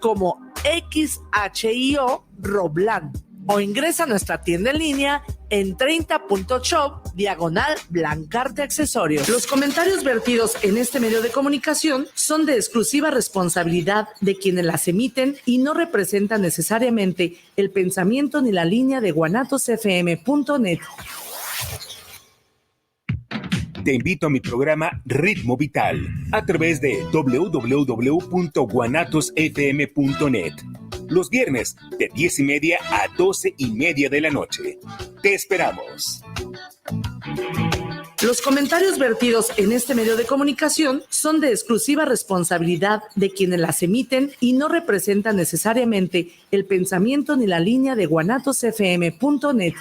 como XHIO Roblan o ingresa a nuestra tienda en línea en 30.shop/Blancarte Accesorios. Los comentarios vertidos en este medio de comunicación son de exclusiva responsabilidad de quienes las emiten y no representan necesariamente el pensamiento ni la línea de guanatosfm.net. Te invito a mi programa Ritmo Vital a través de www.guanatosfm.net. Los viernes de 10:30 a 12:30 de la noche. Te esperamos. Los comentarios vertidos en este medio de comunicación son de exclusiva responsabilidad de quienes las emiten y no representan necesariamente el pensamiento ni la línea de guanatosfm.net.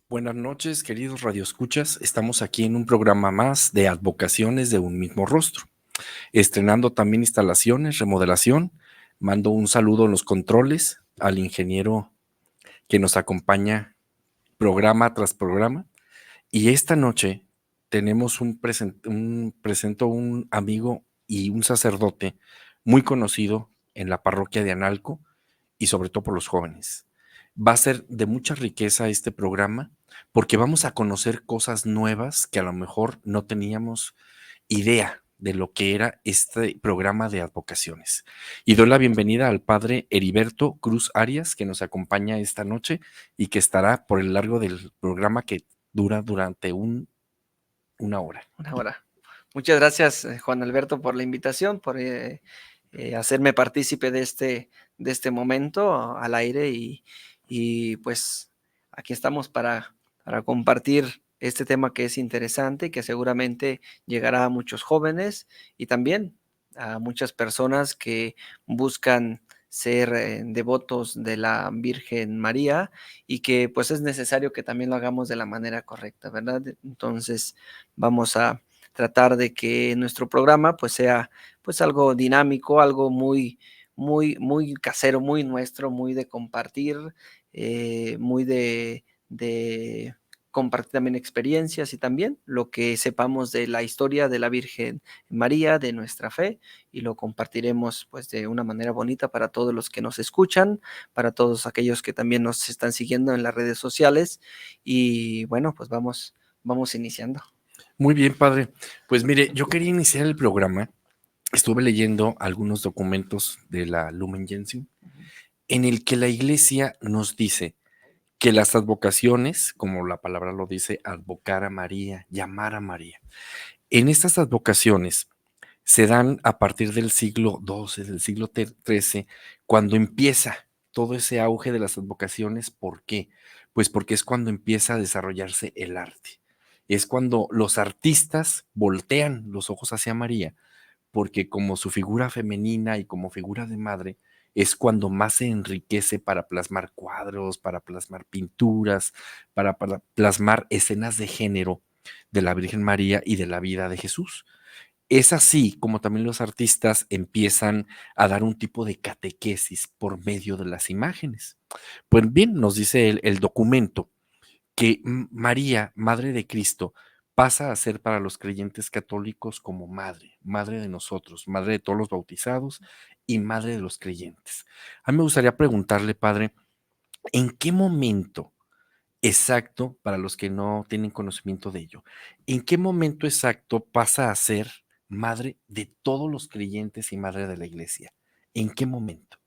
Buenas noches, queridos radioescuchas. Estamos aquí en un programa más de Advocaciones de un mismo rostro, estrenando también instalaciones, remodelación. Mando un saludo en los controles al ingeniero que nos acompaña programa tras programa. Y esta noche tenemos presento un amigo y un sacerdote muy conocido en la parroquia de Analco y sobre todo por los jóvenes. Va a ser de mucha riqueza este programa porque vamos a conocer cosas nuevas que a lo mejor no teníamos idea de lo que era este programa de advocaciones. Y doy la bienvenida al padre Heriberto Cruz Arias, que nos acompaña esta noche y que estará por el largo del programa que dura durante una hora. Una hora. Muchas gracias, Juan Alberto, por la invitación, por hacerme partícipe de este momento al aire y pues aquí estamos para compartir este tema que es interesante, que seguramente llegará a muchos jóvenes y también a muchas personas que buscan ser devotos de la Virgen María y que pues es necesario que también lo hagamos de la manera correcta, ¿verdad? Entonces vamos a tratar de que nuestro programa pues sea pues algo dinámico, algo muy, muy, muy casero, muy nuestro, muy de compartir, muy de compartir también experiencias y también lo que sepamos de la historia de la Virgen María, de nuestra fe, y lo compartiremos pues de una manera bonita para todos los que nos escuchan, para todos aquellos que también nos están siguiendo en las redes sociales. Y bueno, pues vamos iniciando. Muy bien, padre. Pues mire, yo quería iniciar el programa. Estuve leyendo algunos documentos de la Lumen Gentium en el que la iglesia nos dice que las advocaciones, como la palabra lo dice, advocar a María, llamar a María. En estas advocaciones se dan a partir del siglo XII, del siglo XIII, cuando empieza todo ese auge de las advocaciones. ¿Por qué? Pues porque es cuando empieza a desarrollarse el arte. Es cuando los artistas voltean los ojos hacia María, porque como su figura femenina y como figura de madre, es cuando más se enriquece para plasmar cuadros, para plasmar pinturas, para plasmar escenas de género de la Virgen María y de la vida de Jesús. Es así como también los artistas empiezan a dar un tipo de catequesis por medio de las imágenes. Pues bien, nos dice el documento que María, Madre de Cristo, pasa a ser para los creyentes católicos como madre, madre de nosotros, madre de todos los bautizados y madre de los creyentes. A mí me gustaría preguntarle, padre, ¿en qué momento exacto, para los que no tienen conocimiento de ello, en qué momento exacto pasa a ser madre de todos los creyentes y madre de la iglesia? ¿En qué momento?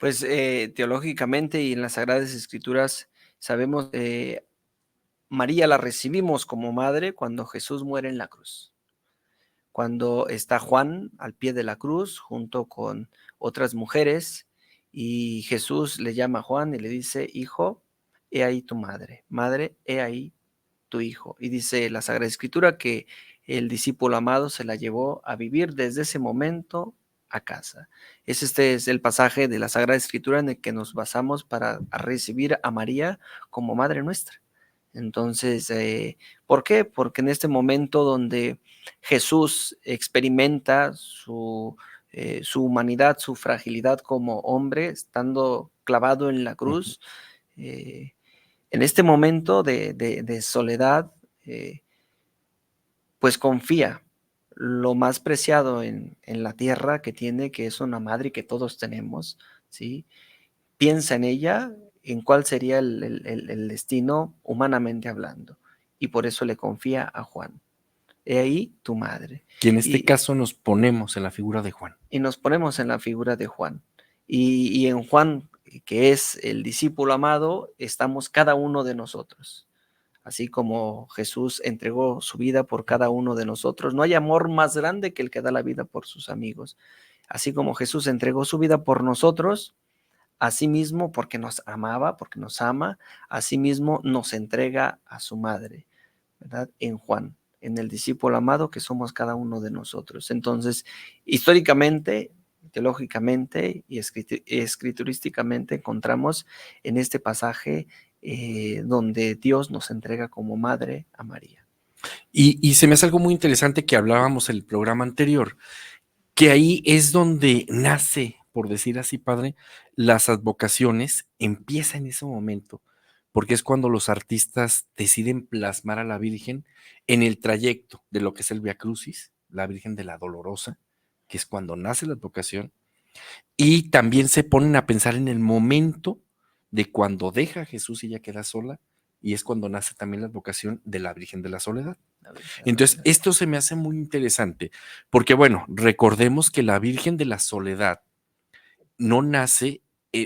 Pues teológicamente y en las Sagradas Escrituras sabemos, María la recibimos como madre cuando Jesús muere en la cruz. Cuando está Juan al pie de la cruz junto con otras mujeres y Jesús le llama a Juan y le dice, hijo, he ahí tu madre, madre, he ahí tu hijo. Y dice la Sagrada Escritura que el discípulo amado se la llevó a vivir desde ese momento a casa. Este es el pasaje de la Sagrada Escritura en el que nos basamos para recibir a María como madre nuestra. Entonces, ¿por qué? Porque en este momento donde Jesús experimenta su humanidad, su fragilidad como hombre, estando clavado en la cruz, en este momento de soledad, pues confía lo más preciado en la tierra que tiene, que es una madre y que todos tenemos, ¿sí? Piensa en ella, en cuál sería el destino humanamente hablando, y por eso le confía a Juan. He ahí tu madre. Que en este caso nos ponemos en la figura de Juan. Y nos ponemos en la figura de Juan. Y en Juan, que es el discípulo amado, estamos cada uno de nosotros. Así como Jesús entregó su vida por cada uno de nosotros. No hay amor más grande que el que da la vida por sus amigos. Así como Jesús entregó su vida por nosotros, asimismo, porque nos amaba, porque nos ama, asimismo nos entrega a su madre, ¿verdad? En Juan, en el discípulo amado que somos cada uno de nosotros. Entonces, históricamente, teológicamente y escriturísticamente encontramos en este pasaje donde Dios nos entrega como madre a María. Y se me hace algo muy interesante que hablábamos en el programa anterior, que ahí es donde nace, por decir así, padre, las advocaciones, empieza en ese momento, porque es cuando los artistas deciden plasmar a la Virgen en el trayecto de lo que es el Vía Crucis, la Virgen de la Dolorosa, que es cuando nace la advocación, y también se ponen a pensar en el momento de cuando deja a Jesús y ella queda sola, y es cuando nace también la advocación de la Virgen de la Soledad. Entonces, esto se me hace muy interesante, porque bueno, recordemos que la Virgen de la Soledad no nace,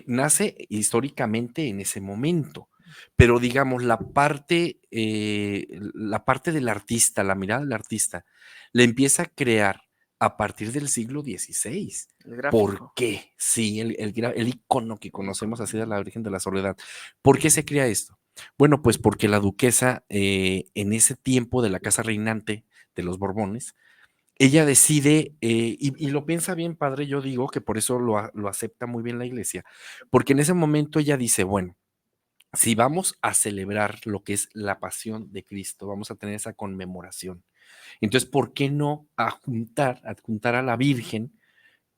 nace históricamente en ese momento, pero digamos, la parte del artista, la mirada del artista, la empieza a crear a partir del siglo XVI. El gráfico. ¿Por qué? Sí, el icono que conocemos así de la Virgen de la Soledad. ¿Por qué se crea esto? Bueno, pues porque la duquesa en ese tiempo de la casa reinante de los Borbones, ella decide, y lo piensa bien, padre, yo digo que por eso lo acepta muy bien la iglesia, porque en ese momento ella dice, bueno, si vamos a celebrar lo que es la pasión de Cristo, vamos a tener esa conmemoración. Entonces, ¿por qué no adjuntar a la Virgen,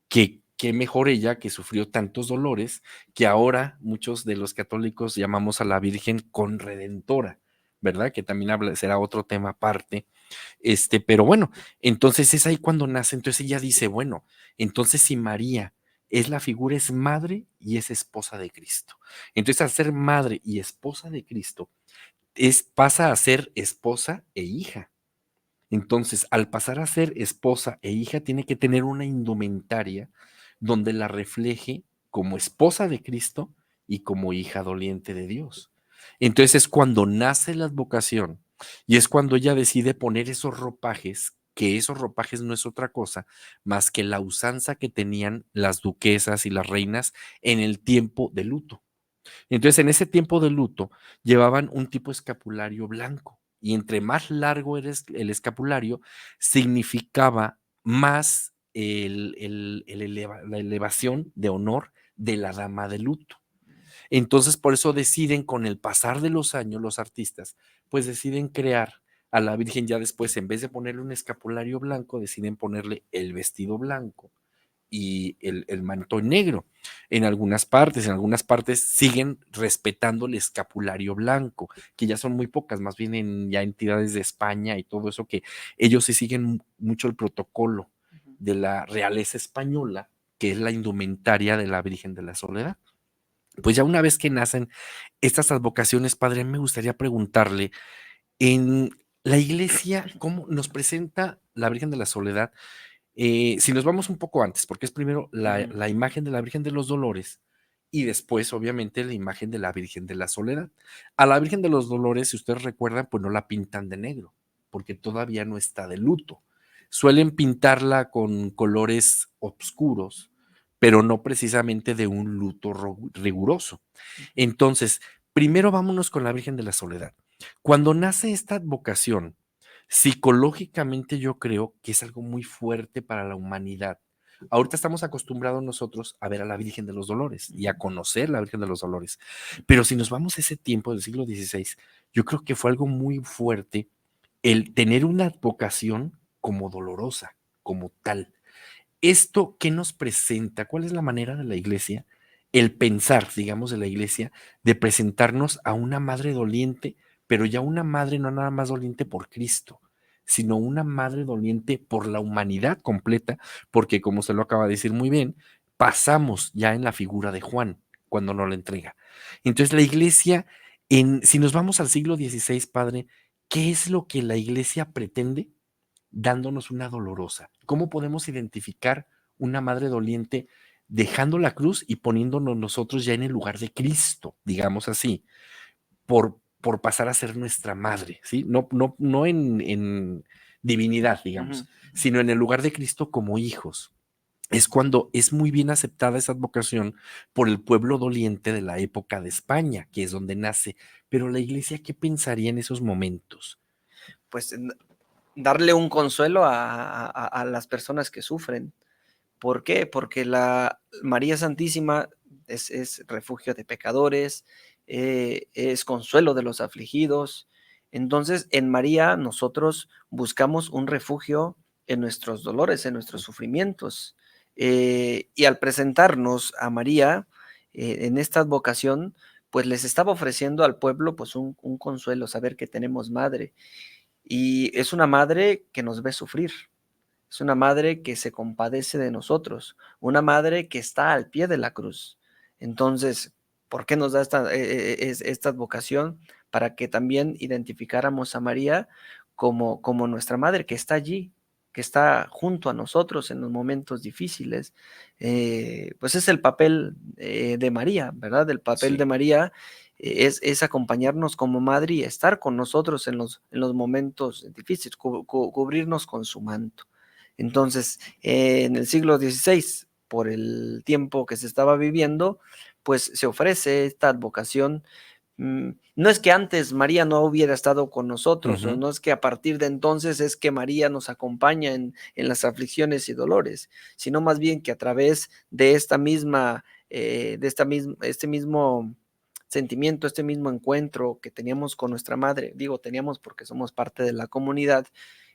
que mejor ella, que sufrió tantos dolores, que ahora muchos de los católicos llamamos a la Virgen conredentora, ¿verdad? Que también será otro tema aparte. Pero bueno, entonces es ahí cuando nace. Entonces ella dice, bueno, entonces si María es la figura, es madre y es esposa de Cristo. Entonces al ser madre y esposa de Cristo, pasa a ser esposa e hija. Entonces, al pasar a ser esposa e hija, tiene que tener una indumentaria donde la refleje como esposa de Cristo y como hija doliente de Dios. Entonces es cuando nace la advocación y es cuando ella decide poner esos ropajes, que esos ropajes no es otra cosa más que la usanza que tenían las duquesas y las reinas en el tiempo de luto. Entonces, en ese tiempo de luto, llevaban un tipo escapulario blanco y entre más largo era el escapulario, significaba más la elevación de honor de la dama de luto. Entonces, por eso deciden, con el pasar de los años, los artistas, pues deciden crear a la Virgen ya después, en vez de ponerle un escapulario blanco, deciden ponerle el vestido blanco y el manto negro. En algunas partes siguen respetando el escapulario blanco, que ya son muy pocas, más bien en ya entidades de España y todo eso, que ellos sí siguen mucho el protocolo de la realeza española, que es la indumentaria de la Virgen de la Soledad. Pues ya una vez que nacen estas advocaciones, padre, me gustaría preguntarle, en la iglesia, ¿cómo nos presenta la Virgen de la Soledad? Si nos vamos un poco antes, porque es primero la imagen de la Virgen de los Dolores, y después, obviamente, la imagen de la Virgen de la Soledad. A la Virgen de los Dolores, si ustedes recuerdan, pues no la pintan de negro, porque todavía no está de luto. Suelen pintarla con colores oscuros, pero no precisamente de un luto riguroso. Entonces, primero vámonos con la Virgen de la Soledad. Cuando nace esta advocación, psicológicamente yo creo que es algo muy fuerte para la humanidad. Ahorita estamos acostumbrados nosotros a ver a la Virgen de los Dolores y a conocer la Virgen de los Dolores. Pero si nos vamos a ese tiempo del siglo XVI, yo creo que fue algo muy fuerte el tener una advocación como dolorosa, como tal. ¿Esto qué nos presenta? ¿Cuál es la manera de la iglesia? El pensar, digamos, de la iglesia, de presentarnos a una madre doliente, pero ya una madre no nada más doliente por Cristo, sino una madre doliente por la humanidad completa, porque como se lo acaba de decir muy bien, pasamos ya en la figura de Juan cuando nos la entrega. Entonces la iglesia, si nos vamos al siglo XVI, padre, ¿qué es lo que la iglesia pretende? Dándonos una dolorosa. ¿Cómo podemos identificar una madre doliente dejando la cruz y poniéndonos nosotros ya en el lugar de Cristo, digamos así, por pasar a ser nuestra madre, ¿sí? No en divinidad, digamos, sino en el lugar de Cristo como hijos. Es cuando es muy bien aceptada esa advocación por el pueblo doliente de la época de España, que es donde nace. Pero la iglesia, ¿qué pensaría en esos momentos? Pues darle un consuelo a las personas que sufren. ¿Por qué? Porque la María Santísima es refugio de pecadores, es consuelo de los afligidos. Entonces, en María nosotros buscamos un refugio en nuestros dolores, en nuestros sufrimientos. Y al presentarnos a María en esta advocación, pues les estaba ofreciendo al pueblo pues un consuelo, saber que tenemos madre. Y es una madre que nos ve sufrir. Es una madre que se compadece de nosotros, una madre que está al pie de la cruz. Entonces, ¿por qué nos da esta advocación? Para que también identificáramos a María como nuestra madre que está allí, que está junto a nosotros en los momentos difíciles. Pues es el papel de María, ¿verdad? El papel Sí. de María es acompañarnos como madre y estar con nosotros en los momentos difíciles, cubrirnos con su manto. Entonces, en el siglo XVI, por el tiempo que se estaba viviendo, pues se ofrece esta advocación. No es que antes María no hubiera estado con nosotros, o no es que a partir de entonces es que María nos acompaña en las aflicciones y dolores, sino más bien que a través de este mismo sentimiento, este mismo encuentro que teníamos con nuestra madre, digo teníamos porque somos parte de la comunidad,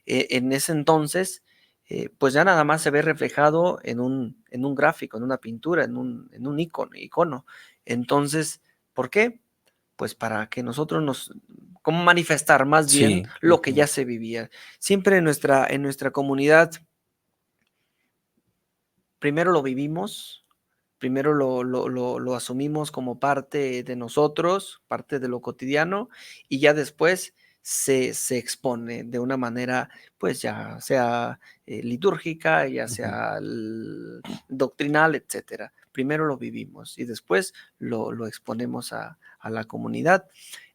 en ese entonces, pues ya nada más se ve reflejado en un gráfico, en una pintura, en un icono. Entonces, ¿por qué? Pues para que nosotros como manifestar más bien Sí. lo que ya se vivía. Siempre en nuestra comunidad, primero lo vivimos, primero lo asumimos como parte de nosotros, parte de lo cotidiano, y ya después se expone de una manera, pues ya sea litúrgica, ya sea doctrinal, etcétera. Primero lo vivimos y después lo exponemos a la comunidad.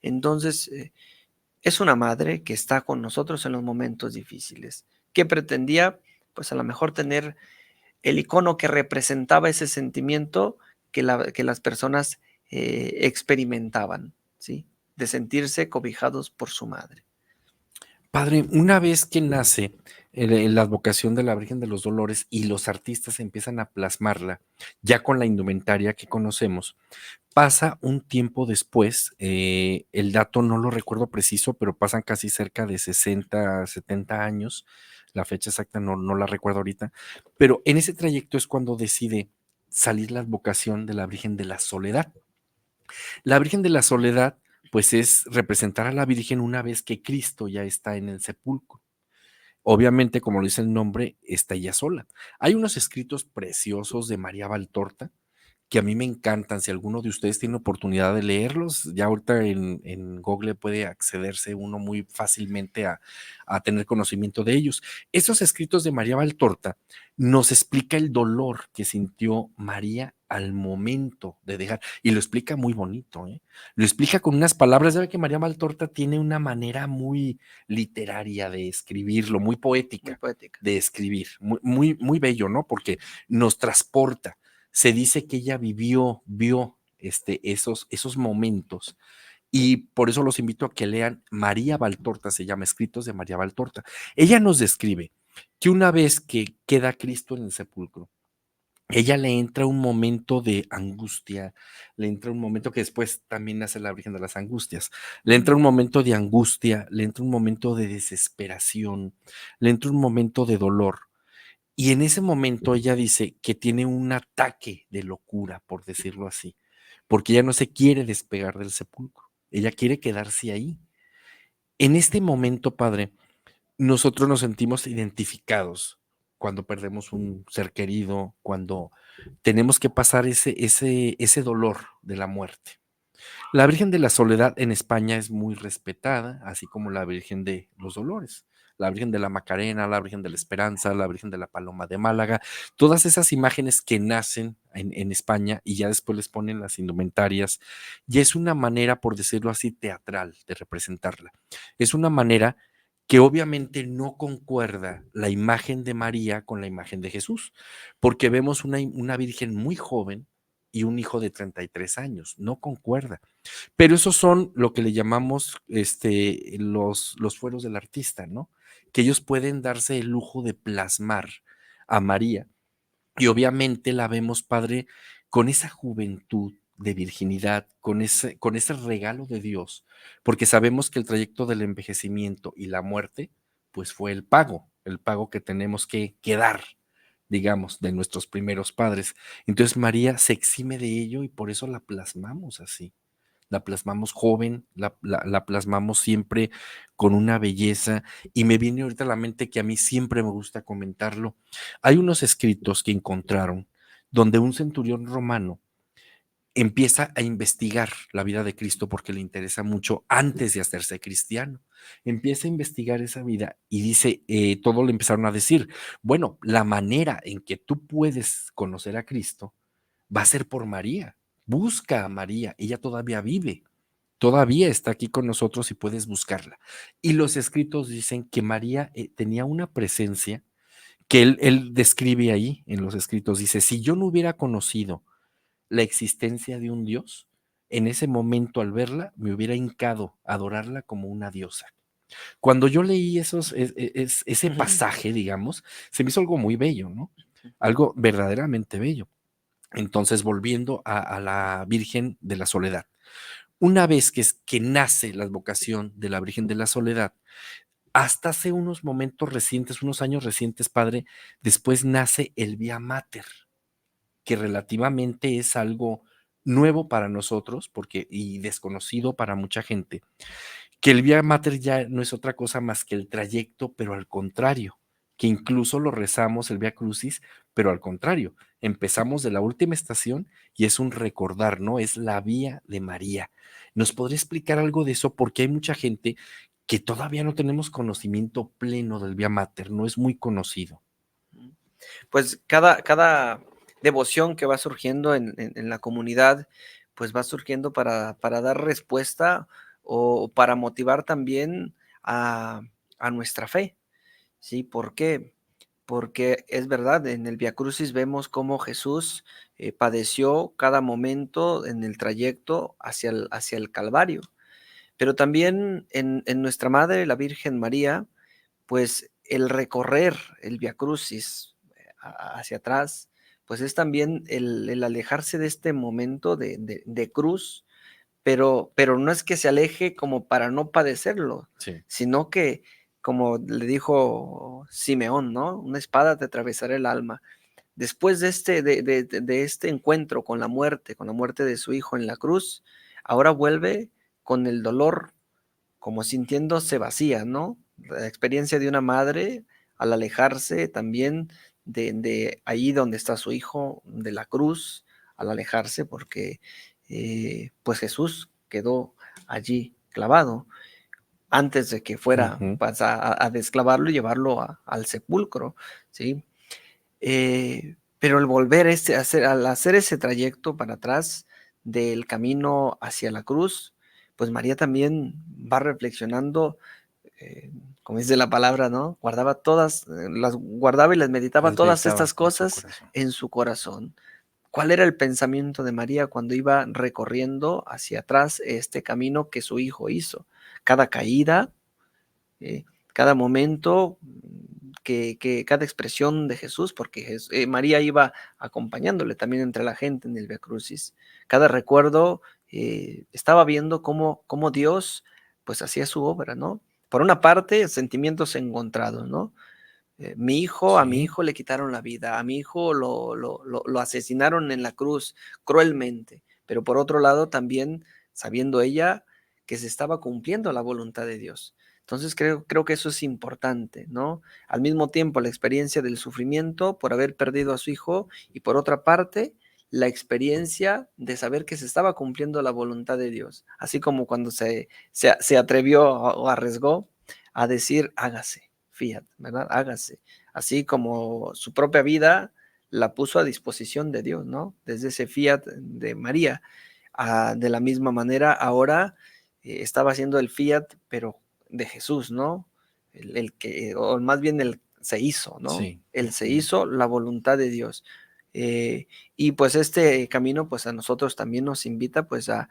Entonces, es una madre que está con nosotros en los momentos difíciles. ¿Qué pretendía? Pues a lo mejor tener el icono que representaba ese sentimiento que las personas experimentaban, ¿sí? De sentirse cobijados por su madre. Padre, una vez que nace la advocación de la Virgen de los Dolores y los artistas empiezan a plasmarla, ya con la indumentaria que conocemos, pasa un tiempo después, el dato no lo recuerdo preciso, pero pasan casi cerca de 60, 70 años, la fecha exacta no la recuerdo ahorita, pero en ese trayecto es cuando decide salir la advocación de la Virgen de la Soledad. La Virgen de la Soledad, pues es representar a la Virgen una vez que Cristo ya está en el sepulcro. Obviamente, como lo dice el nombre, está ella sola. Hay unos escritos preciosos de María Valtorta que a mí me encantan. Si alguno de ustedes tiene oportunidad de leerlos, ya ahorita en Google puede accederse uno muy fácilmente a tener conocimiento de ellos. Esos escritos de María Valtorta nos explica el dolor que sintió María al momento de dejar, y lo explica muy bonito, ¿eh? Lo explica con unas palabras, ya ve que María Valtorta tiene una manera muy literaria de escribirlo, muy Muy poética poética. de escribir, muy bello, ¿no? Porque nos transporta. Se dice que ella vio esos momentos y por eso los invito a que lean María Valtorta, se llama Escritos de María Valtorta. Ella nos describe que una vez que queda Cristo en el sepulcro, ella le entra un momento de angustia, le entra un momento que después también nace la Virgen de las Angustias, le entra un momento de angustia, le entra un momento de desesperación, le entra un momento de dolor. Y en ese momento ella dice que tiene un ataque de locura, por decirlo así, porque ella no se quiere despegar del sepulcro, ella quiere quedarse ahí. En este momento, padre, nosotros nos sentimos identificados cuando perdemos un ser querido, cuando tenemos que pasar ese dolor de la muerte. La Virgen de la Soledad en España es muy respetada, así como la Virgen de los Dolores, la Virgen de la Macarena, la Virgen de la Esperanza, la Virgen de la Paloma de Málaga, todas esas imágenes que nacen en España y ya después les ponen las indumentarias, y es una manera, por decirlo así, teatral de representarla. Es una manera que obviamente no concuerda la imagen de María con la imagen de Jesús, porque vemos una Virgen muy joven y un hijo de 33 años, no concuerda. Pero esos son lo que le llamamos los fueros del artista, ¿no? Que ellos pueden darse el lujo de plasmar a María. Y obviamente la vemos, padre, con esa juventud de virginidad, con ese regalo de Dios, porque sabemos que el trayecto del envejecimiento y la muerte, pues fue el pago que tenemos que dar, digamos, de nuestros primeros padres. Entonces María se exime de ello y por eso la plasmamos así, la plasmamos joven, la plasmamos siempre con una belleza y me viene ahorita a la mente que a mí siempre me gusta comentarlo. Hay unos escritos que encontraron donde un centurión romano empieza a investigar la vida de Cristo porque le interesa mucho antes de hacerse cristiano. Empieza a investigar esa vida y dice, todo le empezaron a decir, bueno, la manera en que tú puedes conocer a Cristo va a ser por María. Busca a María, ella todavía vive, todavía está aquí con nosotros y puedes buscarla. Y los escritos dicen que María tenía una presencia que él describe ahí en los escritos. Dice, si yo no hubiera conocido la existencia de un Dios, en ese momento al verla me hubiera hincado a adorarla como una diosa. Cuando yo leí ese pasaje, digamos, se me hizo algo muy bello, ¿no? Algo verdaderamente bello. Entonces, volviendo a la Virgen de la Soledad. Una vez que nace la vocación de la Virgen de la Soledad, hasta hace unos momentos recientes, unos años recientes, padre, después nace el Vía Mater, que relativamente es algo nuevo para nosotros porque, y desconocido para mucha gente, que el Vía Mater ya no es otra cosa más que el trayecto, pero al contrario, que incluso lo rezamos el Vía Crucis, pero al contrario, empezamos de la última estación y es un recordar, ¿no? Es la vía de María. ¿Nos podría explicar algo de eso? Porque hay mucha gente que todavía no tenemos conocimiento pleno del Vía Mater, no es muy conocido. Pues cada devoción que va surgiendo en la comunidad, pues va surgiendo para dar respuesta o para motivar también a nuestra fe, ¿sí? ¿Por qué? Porque es verdad, en el Via Crucis vemos cómo Jesús padeció cada momento en el trayecto hacia el Calvario, pero también en nuestra Madre, la Virgen María, pues el recorrer el Via Crucis hacia atrás, pues es también el alejarse de este momento de cruz, pero no es que se aleje como para no padecerlo, Sí. sino que, como le dijo Simeón, ¿no? Una espada te atravesará el alma. Después de este encuentro con la muerte de su hijo en la cruz, ahora vuelve con el dolor como sintiéndose vacía, ¿no? La experiencia de una madre al alejarse también de ahí donde está su hijo, de la cruz, al alejarse porque pues Jesús quedó allí clavado antes de que fuera Ujú. pues, a desclavarlo y llevarlo al sepulcro, ¿sí? Pero el volver al hacer ese trayecto para atrás del camino hacia la cruz, pues María también va reflexionando, como dice la palabra, ¿no? Las guardaba y las meditaba Las todas meditaba estas en su cosas corazón. en su corazón. ¿Cuál era el pensamiento de María cuando iba recorriendo hacia atrás este camino que su hijo hizo? Cada caída, eh, cada momento, que cada expresión de Jesús, porque María iba acompañándole también entre la gente en el Via Crucis. Cada recuerdo estaba viendo cómo Dios pues hacía su obra, ¿no? Por una parte, sentimientos encontrados, ¿no? A mi Sí, hijo le quitaron la vida, a mi hijo lo asesinaron en la cruz cruelmente, pero por otro lado también sabiendo ella que se estaba cumpliendo la voluntad de Dios. Entonces creo que eso es importante, ¿no? Al mismo tiempo la experiencia del sufrimiento por haber perdido a su hijo y por otra parte la experiencia de saber que se estaba cumpliendo la voluntad de Dios, así como cuando se atrevió o arriesgó a decir hágase fiat, ¿verdad? Hágase. Así como su propia vida la puso a disposición de Dios, ¿no? Desde ese fiat de María. De la misma manera, ahora estaba haciendo el fiat, pero de Jesús, ¿no? O más bien se hizo, ¿no? sí. Él se hizo la voluntad de Dios. Y pues este camino, pues a nosotros también nos invita, pues a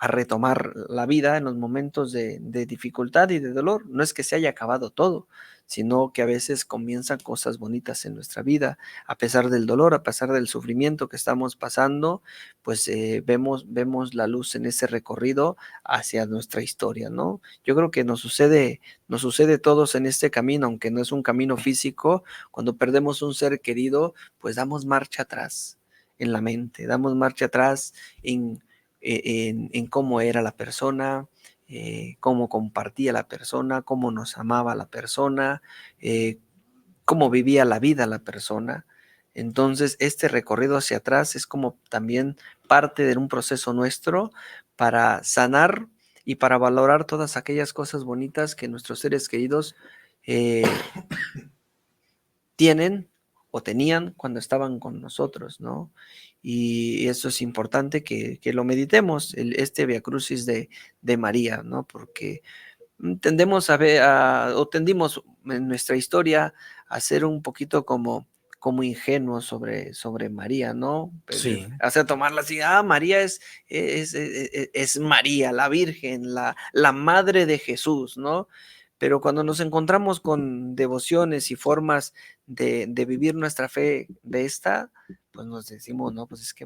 retomar la vida en los momentos de dificultad y de dolor. No es que se haya acabado todo, sino que a veces comienzan cosas bonitas en nuestra vida. A pesar del dolor, a pesar del sufrimiento que estamos pasando, pues vemos la luz en ese recorrido hacia nuestra historia, ¿no? Yo creo que nos sucede a todos en este camino, aunque no es un camino físico. Cuando perdemos un ser querido, pues damos marcha atrás en la mente, damos marcha atrás en cómo era la persona, cómo compartía la persona, cómo nos amaba la persona, eh, cómo vivía la vida la persona. Entonces, este recorrido hacia atrás es como también parte de un proceso nuestro para sanar y para valorar todas aquellas cosas bonitas que nuestros seres queridos eh, tienen o tenían cuando estaban con nosotros, ¿no? Y eso es importante que lo meditemos, este Via Crucis de María, ¿no? Porque tendemos o tendimos en nuestra historia a ser un poquito como ingenuos sobre María, ¿no? Sí, Hacer tomarla así, María es María, la Virgen, la Madre de Jesús, ¿no? Pero cuando nos encontramos con devociones y formas de vivir nuestra fe de esta, pues nos decimos, no, pues es que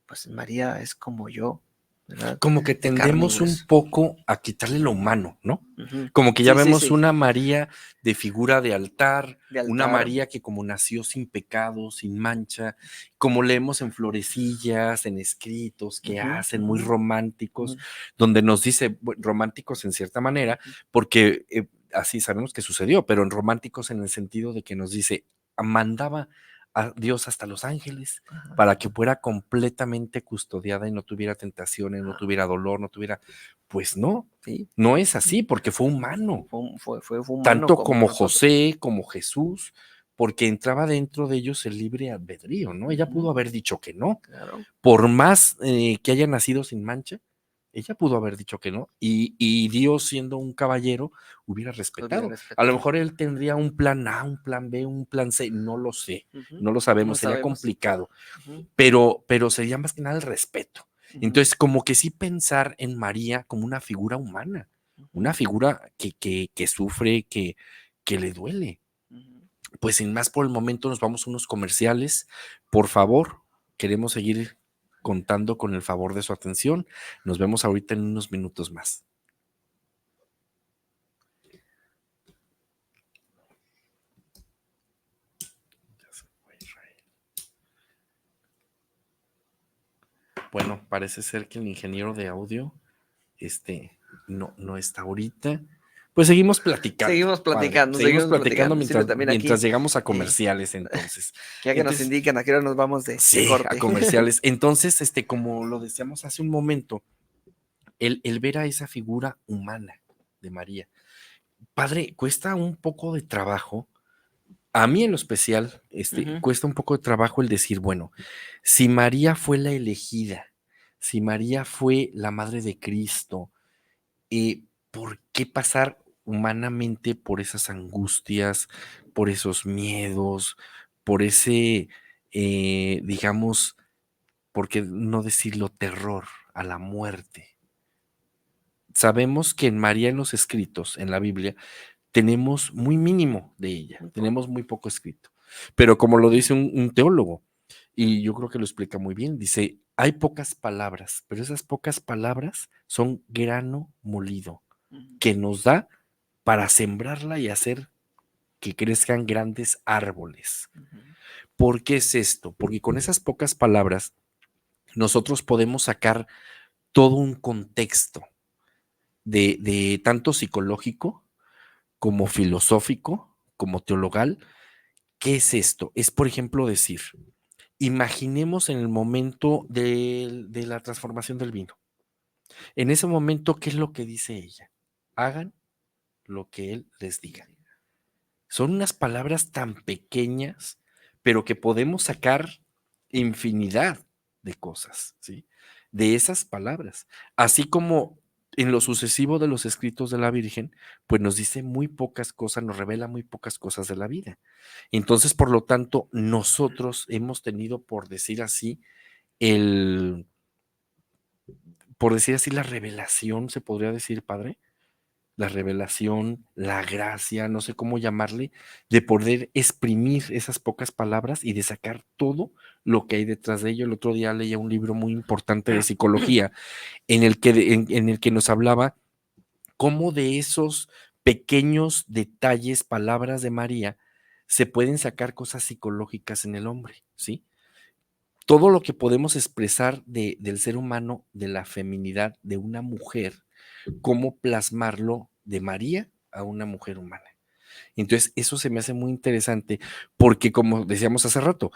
pues María es como yo, ¿verdad? como que De carne y tendemos un hueso. poco a quitarle lo humano, ¿no? Ujú. Como que ya Sí, sí, vemos sí, una María de figura de altar, de una altar. María que como nació sin pecado, sin mancha, como leemos en florecillas, en escritos que Ujú, hacen muy ujú, románticos, ujú, donde nos dice, románticos en cierta manera, ujú. porque así sabemos que sucedió, pero en románticos en el sentido de que nos dice, mandaba a Dios hasta los ángeles Ajá, para que fuera completamente custodiada y no tuviera tentaciones, no ajá, tuviera dolor, no tuviera, pues no, sí, no es así, porque fue humano, fue humano tanto como como nosotros. José, como Jesús, porque entraba dentro de ellos el libre albedrío, ¿no? Ella pudo Ujú, haber dicho que no, claro, por más que haya nacido sin mancha, ella pudo haber dicho que no, y Dios siendo un caballero hubiera lo hubiera respetado. A lo respetado. mejor él tendría un plan A, un plan B, un plan C, no lo sé, Ujú, no lo no sabemos, sería sabemos. complicado, Ujú, pero sería más que nada el respeto. ujú, Entonces, como que sí pensar en María como una figura humana, una ujú, figura que sufre, que le duele. ujú. Pues sin más por el momento nos vamos a unos comerciales. Por favor, queremos seguir contando con el favor de su atención. Nos vemos ahorita en unos minutos más. Bueno, parece ser que el ingeniero de audio, no está ahorita. Pues seguimos Seguimos platicando platicando. Sirve también mientras aquí llegamos a eh, comerciales entonces. ya que nos Entonces, indican a qué hora nos vamos de sí, a corte. comerciales. Entonces, como lo decíamos hace un momento, el ver a esa figura humana de María, padre, cuesta un poco de trabajo A mí en lo especial, Ujú. cuesta un poco de trabajo el decir, bueno, si María fue la elegida, si María fue la madre de Cristo, ¿por qué pasar humanamente por esas angustias, por esos miedos, por ese, digamos, por qué no decirlo, terror a la muerte? Sabemos que en María en los escritos, en la Biblia, tenemos muy mínimo de ella, Muy poco. tenemos muy poco escrito. Pero como lo dice un teólogo, y yo creo que lo explica muy bien, dice, hay pocas palabras, pero esas pocas palabras son grano molido Ujú. que nos da para sembrarla y hacer que crezcan grandes árboles. Ujú. ¿Por qué es esto? Porque con esas pocas palabras nosotros podemos sacar todo un contexto de tanto psicológico como filosófico, como teologal. ¿Qué es esto? Es, por ejemplo, decir, imaginemos en el momento de la transformación del vino. En ese momento, ¿qué es lo que dice ella? Hagan lo que él les diga. Son unas palabras tan pequeñas, pero que podemos sacar infinidad de cosas, ¿sí? De esas palabras. Así como en lo sucesivo de los escritos de la Virgen, pues nos dice muy pocas cosas, nos revela muy pocas cosas de la vida. Entonces, por lo tanto, nosotros hemos tenido, el, por decir así, la revelación, se podría decir, padre, la revelación, la gracia, no sé cómo llamarle, de poder exprimir esas pocas palabras y de sacar todo lo que hay detrás de ello. El otro día leía un libro muy importante de psicología en el que nos hablaba cómo de esos pequeños detalles, palabras de María, se pueden sacar cosas psicológicas en el hombre, ¿sí? Todo lo que podemos expresar del ser humano, de la feminidad de una mujer, cómo plasmarlo de María a una mujer humana. Entonces, eso se me hace muy interesante porque, como decíamos hace rato,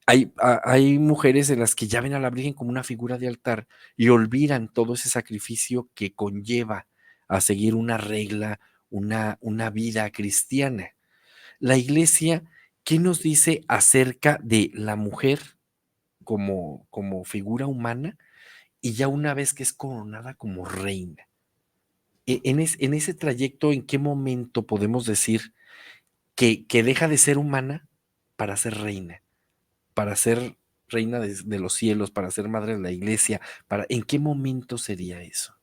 hay mujeres en las que ya ven a la Virgen como una figura de altar y olvidan todo ese sacrificio que conlleva a seguir una regla, una vida cristiana. La iglesia, ¿qué nos dice acerca de la mujer como figura humana y ya una vez que es coronada como reina? En ese trayecto, ¿en qué momento podemos decir que deja de ser humana para ser reina? Para ser reina de los cielos, para ser madre de la iglesia, ¿en qué momento sería eso?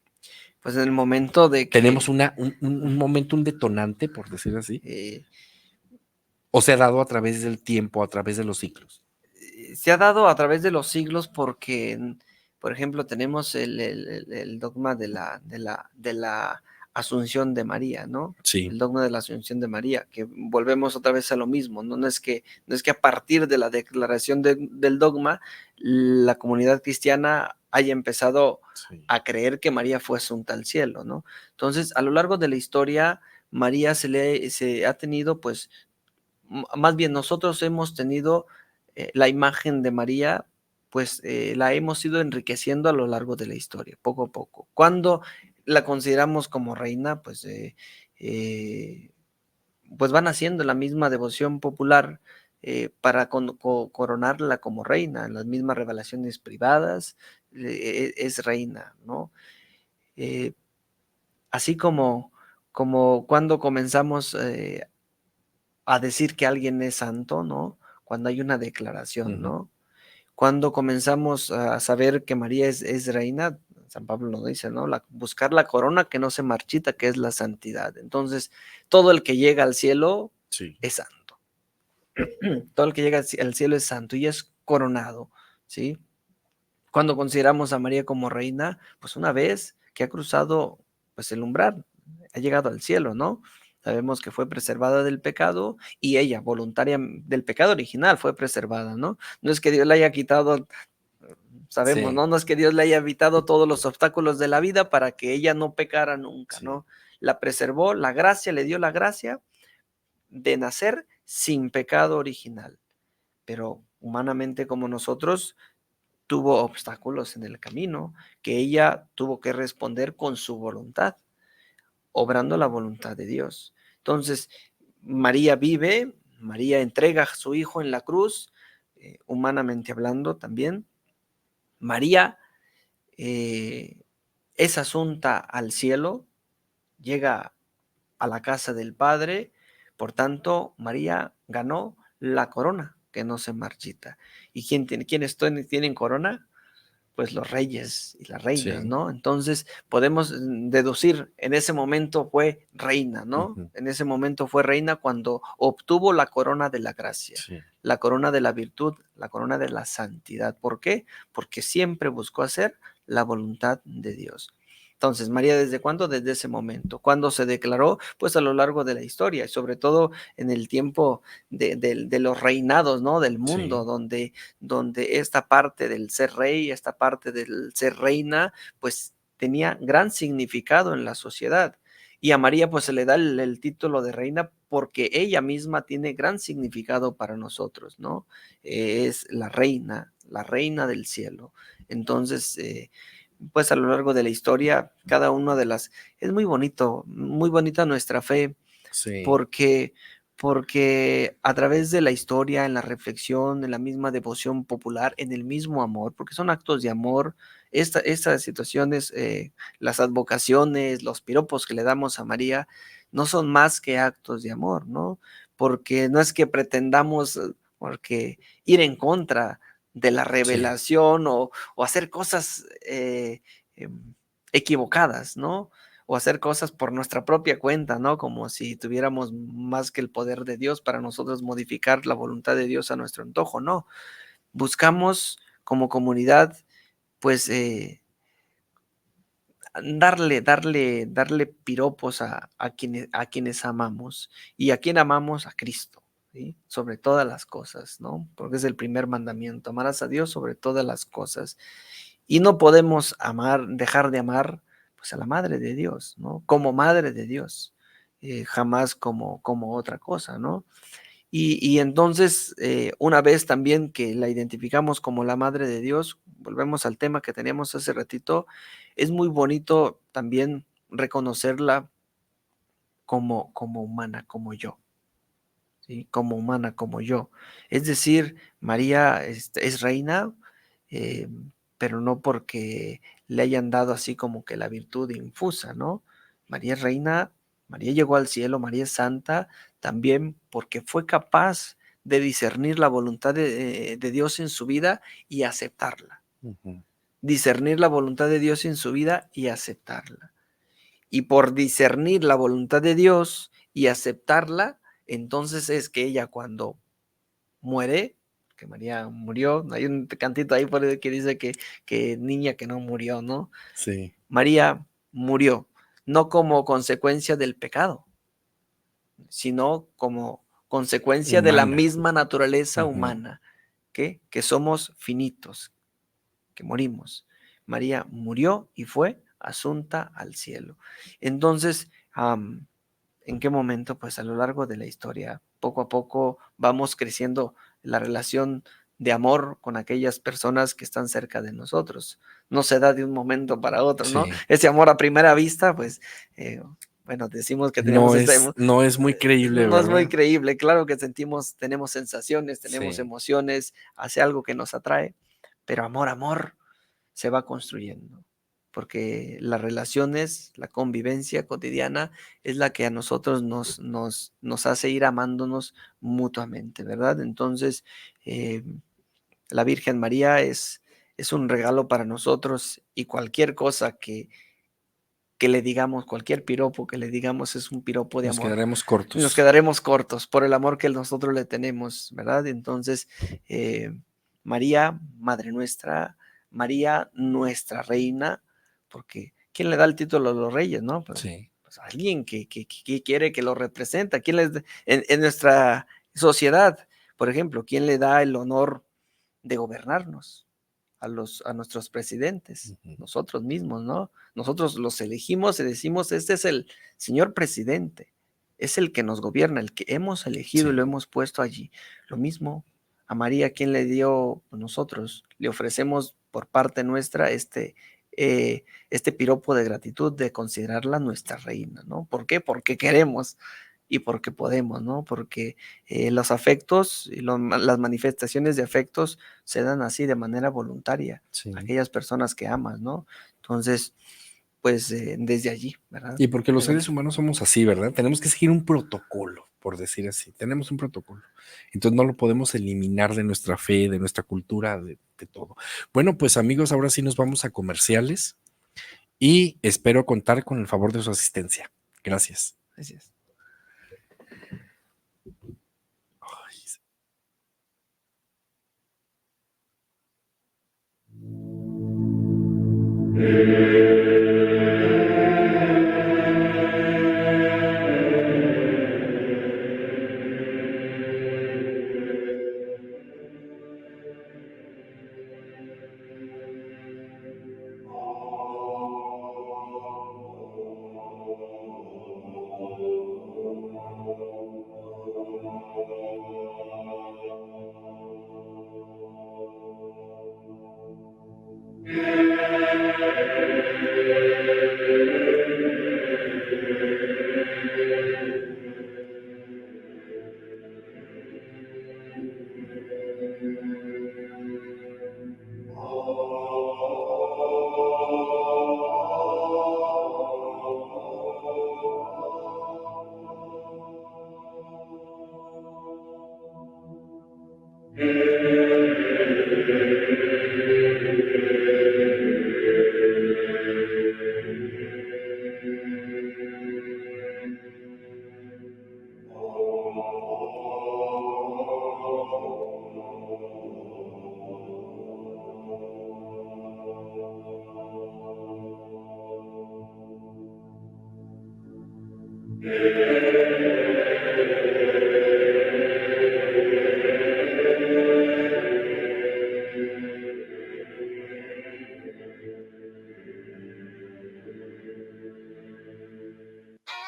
Pues en el momento de Tenemos que un momento, un detonante, por decir así, eh, o se ha dado a través del tiempo, a través de los ciclos. se ha dado a través de los siglos porque, por ejemplo, tenemos el dogma de la Asunción de María, ¿no? Sí. El dogma de la Asunción de María, que volvemos otra vez a lo mismo, ¿no? No es que a partir de la declaración del dogma, la comunidad cristiana haya empezado Sí. a creer que María fue asunta al cielo, ¿no? Entonces, a lo largo de la historia, María se ha tenido, pues, más bien nosotros hemos tenido la imagen de María, pues la hemos ido enriqueciendo a lo largo de la historia, poco a poco. Cuando la consideramos como reina, eh, pues van haciendo la misma devoción popular para coronarla como reina, las mismas revelaciones privadas, es reina, ¿no? Eh, Así como cuando comenzamos a decir que alguien es santo, ¿no? Cuando hay una declaración, Ujú. ¿no? Cuando comenzamos a saber que María es reina, San Pablo lo dice, ¿no? Buscar la corona que no se marchita, que es la santidad. Entonces, todo el que llega al cielo Sí. es santo. Todo el que llega al cielo es santo y es coronado, ¿sí? Cuando consideramos a María como reina, pues una vez que ha cruzado pues el umbral, ha llegado al cielo, ¿no? Sabemos que fue preservada del pecado y ella, voluntaria del pecado original, fue preservada, ¿no? No es que Dios le haya quitado, sabemos, Sí. ¿no? No es que Dios le haya evitado todos los obstáculos de la vida para que ella no pecara nunca, Sí. ¿no? La preservó, la gracia, le dio la gracia de nacer sin pecado original, pero humanamente como nosotros, tuvo obstáculos en el camino que ella tuvo que responder con su voluntad, obrando la voluntad de Dios. Entonces, María vive, María entrega a su hijo en la cruz, humanamente hablando también. María es asunta al cielo, llega a la casa del Padre, por tanto, María ganó la corona que no se marchita. ¿Y quiénes tienen corona? Pues los reyes y las reinas, Sí. ¿no? Entonces podemos deducir, en ese momento fue reina, ¿no? Ujú. En ese momento fue reina cuando obtuvo la corona de la gracia, Sí. la corona de la virtud, la corona de la santidad. ¿Por qué? Porque siempre buscó hacer la voluntad de Dios. Entonces, María, ¿desde cuándo? Desde ese momento. ¿Cuándo se declaró? Pues a lo largo de la historia, y sobre todo en el tiempo de los reinados, ¿no? Del mundo, Sí. donde esta parte del ser rey, esta parte del ser reina, pues tenía gran significado en la sociedad. Y a María pues se le da el título de reina porque ella misma tiene gran significado para nosotros, ¿no? Es la reina del cielo. Entonces, pues a lo largo de la historia, cada una de las... Es muy bonito, muy bonita nuestra fe, Sí. porque a través de la historia, en la reflexión, en la misma devoción popular, en el mismo amor, porque son actos de amor, estas situaciones, las advocaciones, los piropos que le damos a María, no son más que actos de amor, ¿no? Porque no es que pretendamos porque ir en contra de la Sí. revelación o hacer cosas equivocadas, ¿no? O hacer cosas por nuestra propia cuenta, ¿no? Como si tuviéramos más que el poder de Dios para nosotros modificar la voluntad de Dios a nuestro antojo, no. Buscamos como comunidad, pues, darle piropos a quienes amamos. ¿Y a quién amamos? A Cristo, ¿sí? Sobre todas las cosas, ¿no? Porque es el primer mandamiento, amarás a Dios sobre todas las cosas. Y no podemos dejar de amar pues a la Madre de Dios, ¿no? Como Madre de Dios, jamás como otra cosa, ¿no? Y entonces, una vez también que la identificamos como la Madre de Dios, volvemos al tema que teníamos hace ratito, es muy bonito también reconocerla como humana, como yo, ¿sí? Como humana, como yo. Es decir, María es reina, eh, pero no porque le hayan dado así como que la virtud infusa, ¿no? María es reina, María llegó al cielo, María es santa, también porque fue capaz de discernir la voluntad de Dios en su vida y aceptarla. Ujú. Discernir la voluntad de Dios en su vida y aceptarla. Y por discernir la voluntad de Dios y aceptarla, entonces es que ella cuando muere, que María murió, hay un cantito ahí por ahí que dice que niña que no murió, ¿no? Sí. María murió, no como consecuencia del pecado, sino como consecuencia de la Humana. misma naturaleza Ujú. humana, que somos finitos, que morimos. María murió y fue asunta al cielo. Entonces, ¿en qué momento? Pues a lo largo de la historia, poco a poco vamos creciendo la relación de amor con aquellas personas que están cerca de nosotros. No se da de un momento para otro, ¿no? Sí. Ese amor a primera vista, pues, bueno, decimos que tenemos No es muy creíble, no es muy ¿verdad? creíble. Claro que tenemos sensaciones, tenemos Sí. emociones hacia algo que nos atrae, pero amor se va construyendo, porque las relaciones, la convivencia cotidiana es la que a nosotros nos hace ir amándonos mutuamente, ¿verdad? Entonces, eh, la Virgen María es un regalo para nosotros y cualquier cosa que le digamos, cualquier piropo que le digamos es un piropo de Nos amor. quedaremos Nos cortos. quedaremos cortos por el amor que nosotros le tenemos, ¿verdad? Entonces, eh, María, Madre nuestra, María, nuestra reina, porque ¿quién le da el título a los reyes, no? Sí. Pues alguien que quiere que lo representa. ¿Quién en nuestra sociedad, por ejemplo, quién le da el honor de gobernarnos? A nuestros presidentes, Ujú. nosotros mismos, ¿no? Nosotros los elegimos y decimos, este es el señor presidente, es el que nos gobierna, el que hemos elegido y Sí. lo hemos puesto allí. Lo mismo a María, ¿quién le dio? Nosotros le ofrecemos por parte nuestra este piropo de gratitud de considerarla nuestra reina, ¿no? ¿Por qué? Porque queremos. y porque podemos, ¿no? Porque los afectos y las manifestaciones de afectos se dan así de manera voluntaria, Sí. aquellas personas que amas, ¿no? Entonces, pues desde allí, ¿verdad? Y porque los seres humanos somos así, ¿verdad? Tenemos que seguir un protocolo, por decir así. Tenemos un protocolo. Entonces no lo podemos eliminar de nuestra fe, de nuestra cultura, de todo. Bueno, pues amigos, ahora sí nos vamos a comerciales y espero contar con el favor de su asistencia. Gracias. Gracias. Ay,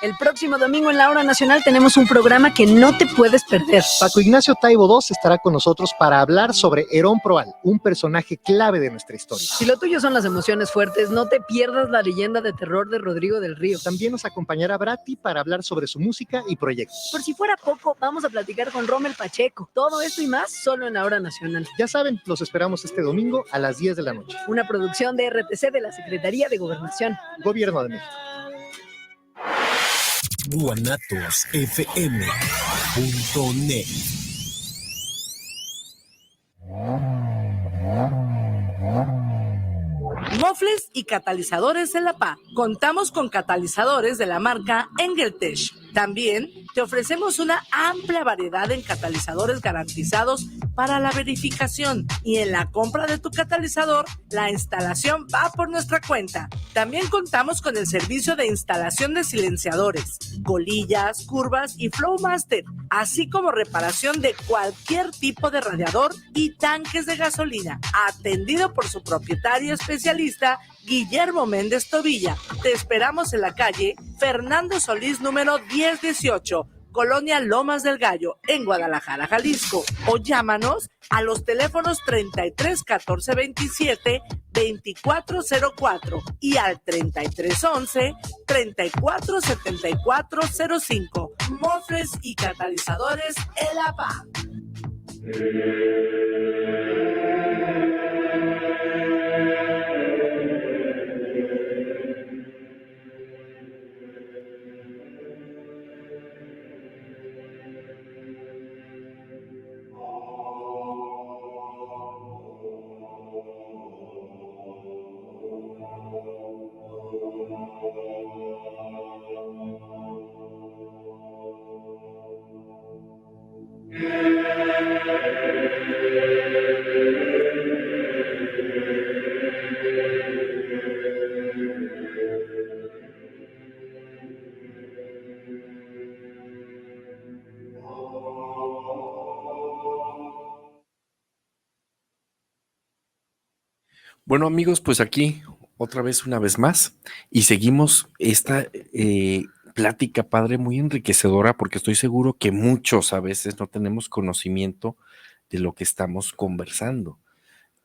El próximo domingo en la Hora Nacional tenemos un programa que no te puedes perder. Paco Ignacio Taibo II estará con nosotros para hablar sobre Herón Proal, un personaje clave de nuestra historia. Si lo tuyo son las emociones fuertes, no te pierdas la leyenda de terror de Rodrigo del Río. También nos acompañará Brati para hablar sobre su música y proyectos. Por si fuera poco, vamos a platicar con Rommel Pacheco. Todo esto y más solo en la Hora Nacional. Ya saben, los esperamos este domingo a las 10 de la noche. Una producción de RTC de la Secretaría de Gobernación. Gobierno de México. guanatosfm.net. Mofles y catalizadores de la PA. Contamos con catalizadores de la marca Engeltech. También te ofrecemos una amplia variedad en catalizadores garantizados para la verificación, y en la compra de tu catalizador, la instalación va por nuestra cuenta. También contamos con el servicio de instalación de silenciadores, colillas, curvas y Flowmaster, así como reparación de cualquier tipo de radiador y tanques de gasolina, atendido por su propietario especialista, Guillermo Méndez Tobilla. Te esperamos en la calle Fernando Solís número 1018, Colonia Lomas del Gallo, en Guadalajara, Jalisco, o llámanos a los teléfonos 33 14 27 2404 y al 33 11 34 74 05. Mofles y catalizadores El APA. Bueno, amigos, pues aquí otra vez, una vez más, y seguimos esta plática, padre, muy enriquecedora, porque estoy seguro que muchos a veces no tenemos conocimiento de lo que estamos conversando.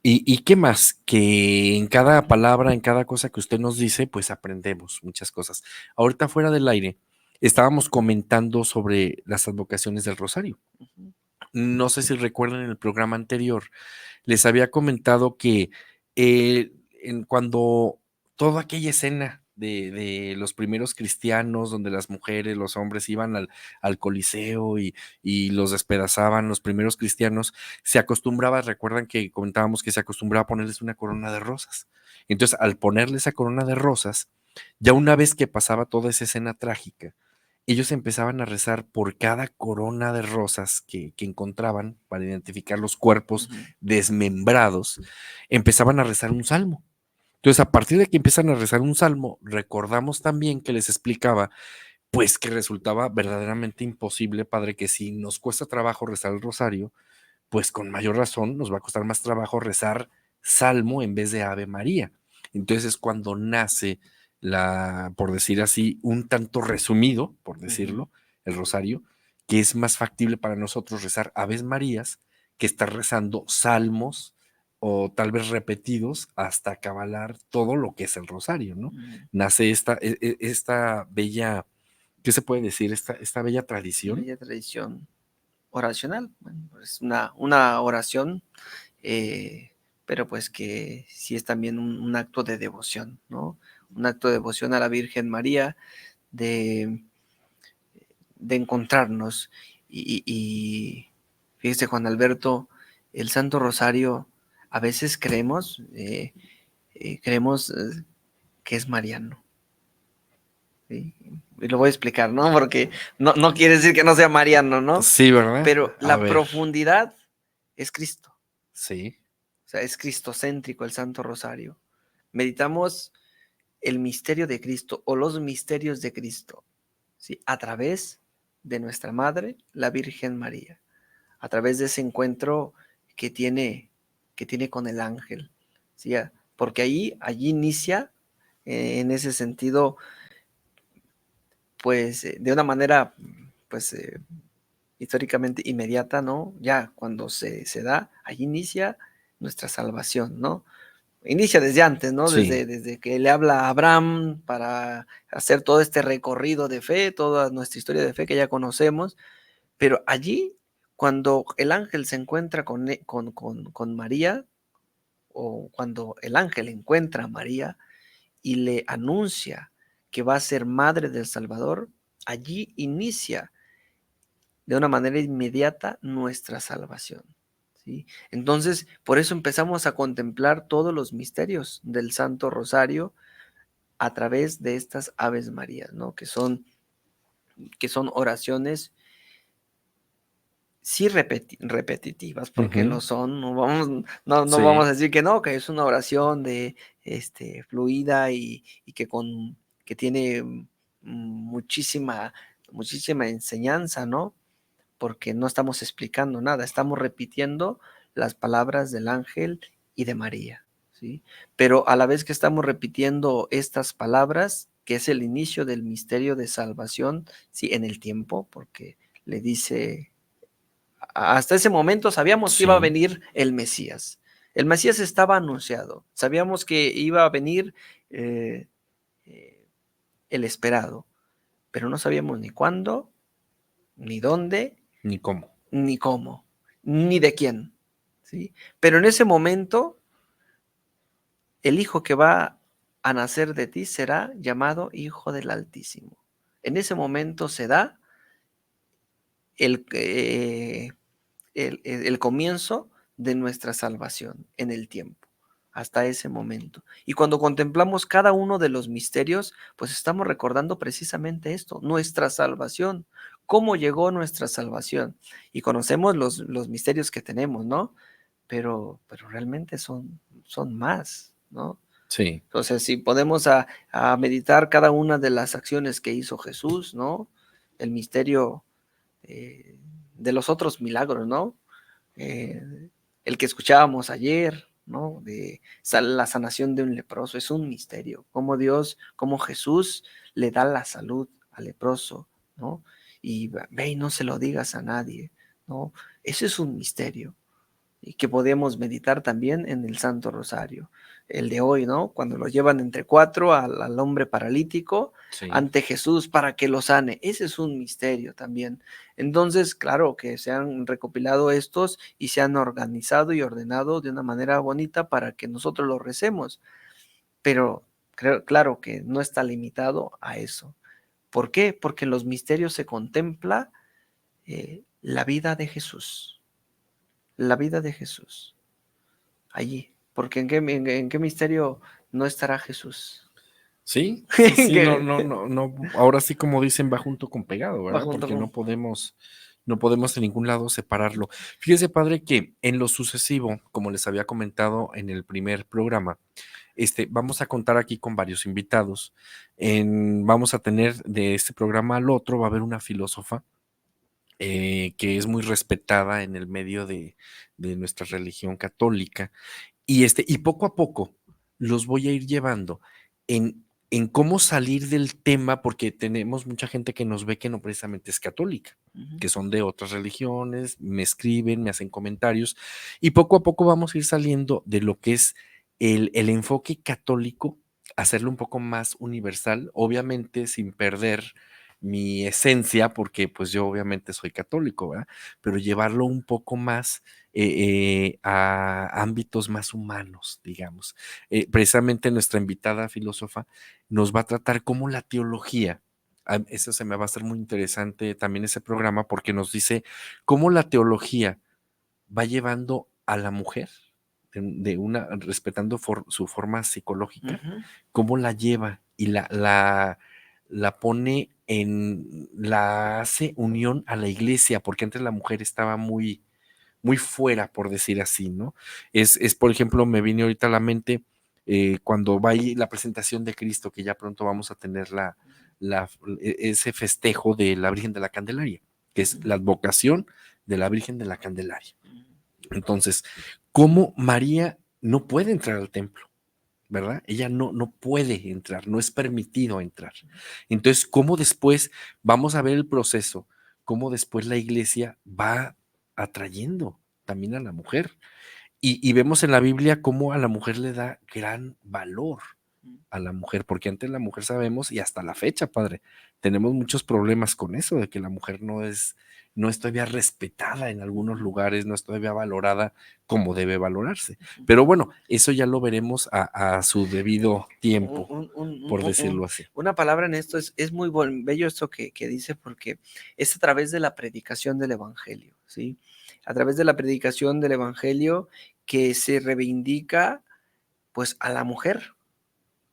¿Y qué más? Que en cada palabra, en cada cosa que usted nos dice, pues aprendemos muchas cosas. Ahorita fuera del aire, estábamos comentando sobre las advocaciones del rosario. Ujú. No sé si recuerdan en el programa anterior, les había comentado que cuando toda aquella escena de los primeros cristianos, donde las mujeres, los hombres iban al Coliseo y los despedazaban, los primeros cristianos, se acostumbraba, recuerdan que comentábamos que se acostumbraba a ponerles una corona de rosas. Entonces, al ponerle esa corona de rosas, ya una vez que pasaba toda esa escena trágica, ellos empezaban a rezar por cada corona de rosas que encontraban para identificar los cuerpos Ujú. desmembrados, empezaban a rezar un salmo. Entonces, a partir de que empiezan a rezar un salmo, recordamos también que les explicaba, pues que resultaba verdaderamente imposible, padre, que si nos cuesta trabajo rezar el rosario, pues con mayor razón nos va a costar más trabajo rezar salmo en vez de Ave María. Entonces es cuando nace por decir así, un tanto resumido, por Ujú. decirlo, el rosario, que es más factible para nosotros rezar Aves Marías que estar rezando salmos o tal vez repetidos hasta acabalar todo lo que es el rosario, ¿no? Ujú. Nace esta bella, ¿qué se puede decir? Esta bella tradición. Bella tradición oracional. Bueno, es una oración, pero pues que sí es también un acto de devoción, ¿no? Un acto de devoción a la Virgen María, de, de encontrarnos. Y fíjese, Juan Alberto, el Santo Rosario, a veces creemos que es mariano. ¿Sí? Y lo voy a explicar, ¿no? Porque no quiere decir que no sea mariano, ¿no? Sí, ¿verdad? Pero A la ver, profundidad es Cristo. sí. O sea, es cristocéntrico el Santo Rosario. Meditamos el misterio de Cristo o los misterios de Cristo, ¿sí? A través de nuestra Madre, la Virgen María, a través de ese encuentro que tiene, que tiene con el ángel, ¿sí? Porque allí inicia, en ese sentido, pues, de una manera, pues, históricamente inmediata, ¿no? Ya cuando se da, allí inicia nuestra salvación, ¿no? Inicia desde antes, ¿no? Sí, Desde que le habla a Abraham para hacer todo este recorrido de fe, toda nuestra historia de fe que ya conocemos, pero allí, cuando el ángel se encuentra con María, o cuando el ángel encuentra a María y le anuncia que va a ser madre del Salvador, allí inicia de una manera inmediata nuestra salvación, ¿sí? Entonces, por eso empezamos a contemplar todos los misterios del Santo Rosario a través de estas Aves Marías, ¿no? Que son oraciones, sí, repetitivas, porque ujú, lo son, no sí, vamos a decir que no, que es una oración fluida y que tiene muchísima enseñanza, ¿no? Porque no estamos explicando nada, estamos repitiendo las palabras del ángel y de María, ¿sí? Pero a la vez que estamos repitiendo estas palabras, que es el inicio del misterio de salvación, ¿sí? En el tiempo, porque le dice, hasta ese momento sabíamos que iba a sí, venir el Mesías. El Mesías estaba anunciado, sabíamos que iba a venir eh, eh, el esperado, pero no sabíamos ni cuándo, ni dónde, ni cómo. ni cómo, ni de quién, ¿sí? Pero en ese momento, el hijo que va a nacer de ti será llamado Hijo del Altísimo. En ese momento se da el, eh, el comienzo de nuestra salvación en el tiempo, hasta ese momento. Y cuando contemplamos cada uno de los misterios, pues estamos recordando precisamente esto, nuestra salvación, cómo llegó nuestra salvación. Y conocemos los misterios que tenemos, ¿no? Pero realmente son más, ¿no? Sí, Entonces, si podemos a meditar cada una de las acciones que hizo Jesús, ¿no? El misterio de los otros milagros, ¿no? El que escuchábamos ayer, ¿no? De la sanación de un leproso, es un misterio. Cómo Dios, cómo Jesús le da la salud al leproso, ¿no? Y ve y no se lo digas a nadie, ¿no? Ese es un misterio y que podemos meditar también en el Santo Rosario. el de hoy, ¿no? Cuando lo llevan entre cuatro al hombre paralítico Sí. ante Jesús para que lo sane. Ese es un misterio también. Entonces, claro que se han recopilado estos y se han organizado y ordenado de una manera bonita para que nosotros lo recemos. Pero claro que no está limitado a eso. ¿Por qué? Porque en los misterios se contempla la vida de Jesús. La vida de Jesús. Allí. Porque ¿en qué misterio no estará Jesús? Sí, sí, sí, Que no, ahora sí como dicen, va junto con pegado, va ¿verdad? junto Porque con... no podemos en ningún lado separarlo. Fíjese, padre, que en lo sucesivo, como les había comentado en el primer programa, vamos a contar aquí con varios invitados. Vamos a tener de este programa al otro, va a haber una filósofa que es muy respetada en el medio de nuestra religión católica. Y poco a poco los voy a ir llevando en cómo salir del tema, porque tenemos mucha gente que nos ve que no precisamente es católica, Ujú. que son de otras religiones, me escriben, me hacen comentarios, y poco a poco vamos a ir saliendo de lo que es el enfoque católico, hacerlo un poco más universal, obviamente sin perder mi esencia, porque pues yo obviamente soy católico, ¿verdad? Pero llevarlo un poco más a ámbitos más humanos, digamos. Precisamente nuestra invitada filósofa nos va a tratar cómo la teología, eso se me va a hacer muy interesante también ese programa, porque nos dice cómo la teología va llevando a la mujer respetando su forma psicológica, Ujú. cómo la lleva y la pone la hace unión a la iglesia, porque antes la mujer estaba muy fuera, por decir así, ¿no? Por ejemplo, me viene ahorita a la mente cuando va ahí la presentación de Cristo, que ya pronto vamos a tener ese festejo de la Virgen de la Candelaria, que es la advocación de la Virgen de la Candelaria. Entonces, ¿cómo María no puede entrar al templo? ¿Verdad? Ella no puede entrar, no es permitido entrar. Entonces, ¿cómo después vamos a ver el proceso? ¿Cómo después la iglesia va atrayendo también a la mujer? Y vemos en la Biblia cómo a la mujer le da gran valor a la mujer, porque antes la mujer sabemos, y hasta la fecha, padre, tenemos muchos problemas con eso, de que la mujer no es todavía respetada en algunos lugares, no es todavía valorada como debe valorarse. Pero bueno, eso ya lo veremos a su debido tiempo, por decirlo así. Una palabra en esto es muy bello esto que dice, porque es a través de la predicación del Evangelio, ¿sí? A través de la predicación del Evangelio que se reivindica pues a la mujer,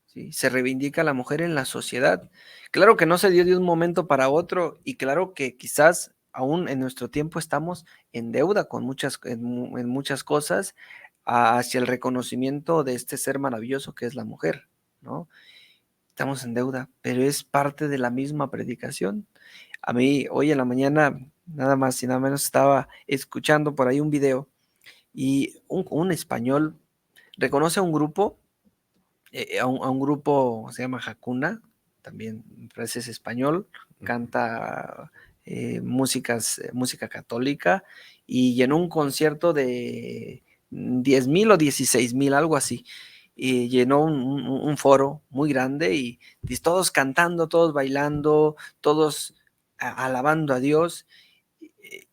¿sí? Se reivindica a la mujer en la sociedad. Claro que no se dio de un momento para otro, y claro que quizás aún en nuestro tiempo estamos en deuda con en muchas cosas hacia el reconocimiento de este ser maravilloso que es la mujer, ¿no? Estamos en deuda, pero es parte de la misma predicación. A mí hoy en la mañana, nada más y nada menos, estaba escuchando por ahí un video, y un español reconoce a un grupo, a un grupo, se llama Hakuna, también me parece es español, canta música católica, y llenó un concierto de 10,000 o 16,000, algo así. Y llenó un foro muy grande, y todos cantando, todos bailando, todos alabando a Dios.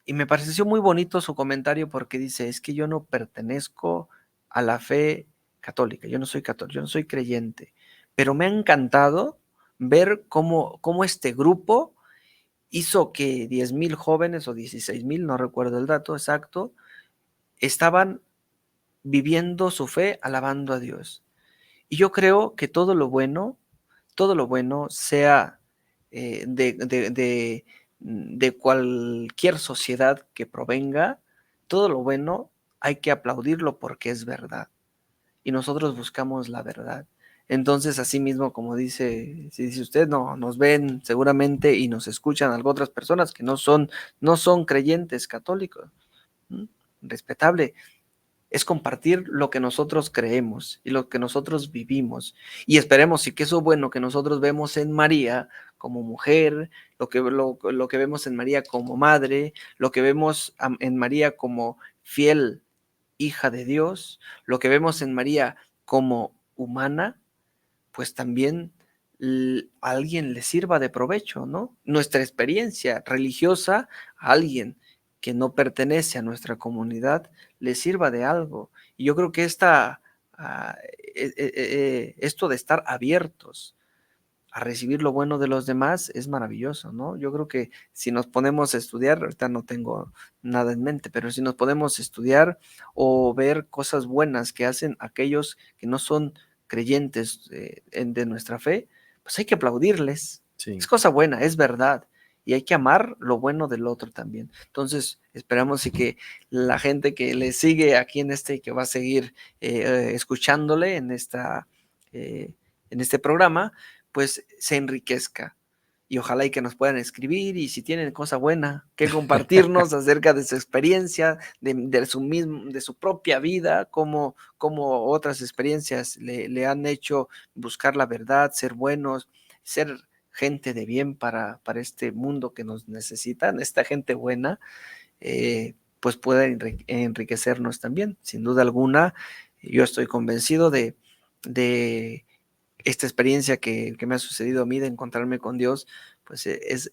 Y me pareció muy bonito su comentario, porque dice, es que yo no pertenezco a la fe católica, yo no soy católico, yo no soy creyente, pero me ha encantado ver cómo este grupo hizo que 10,000 jóvenes o 16,000, no recuerdo el dato exacto, estaban viviendo su fe alabando a Dios. Y yo creo que todo lo bueno, sea de cualquier sociedad que provenga, todo lo bueno hay que aplaudirlo porque es verdad. Y nosotros buscamos la verdad. Entonces, así mismo, como dice, si dice usted, no, nos ven seguramente y nos escuchan algo otras personas que no son creyentes católicos. ¿Mm? Respetable. Es compartir lo que nosotros creemos y lo que nosotros vivimos. Y esperemos, y que eso bueno que nosotros vemos en María como mujer, lo que vemos en María como madre, lo que vemos en María como fiel hija de Dios, lo que vemos en María como humana, pues también a alguien le sirva de provecho, ¿no? Nuestra experiencia religiosa a alguien que no pertenece a nuestra comunidad le sirva de algo. Y yo creo que esto de estar abiertos a recibir lo bueno de los demás es maravilloso, ¿no? Yo creo que si nos ponemos a estudiar, ahorita no tengo nada en mente, pero si nos podemos estudiar o ver cosas buenas que hacen aquellos que no son creyentes de nuestra fe, pues hay que aplaudirles. Sí. Es cosa buena, es verdad. Y hay que amar lo bueno del otro también. Entonces, esperamos y que la gente que le sigue aquí en y que va a seguir escuchándole en este programa, pues se enriquezca. Y ojalá y que nos puedan escribir y si tienen cosa buena que compartirnos acerca de su experiencia, de su propia vida, como otras experiencias le han hecho buscar la verdad, ser buenos, ser gente de bien para este mundo que nos necesitan, esta gente buena, pues puede enriquecernos también. Sin duda alguna, yo estoy convencido de esta experiencia que me ha sucedido a mí de encontrarme con Dios, pues es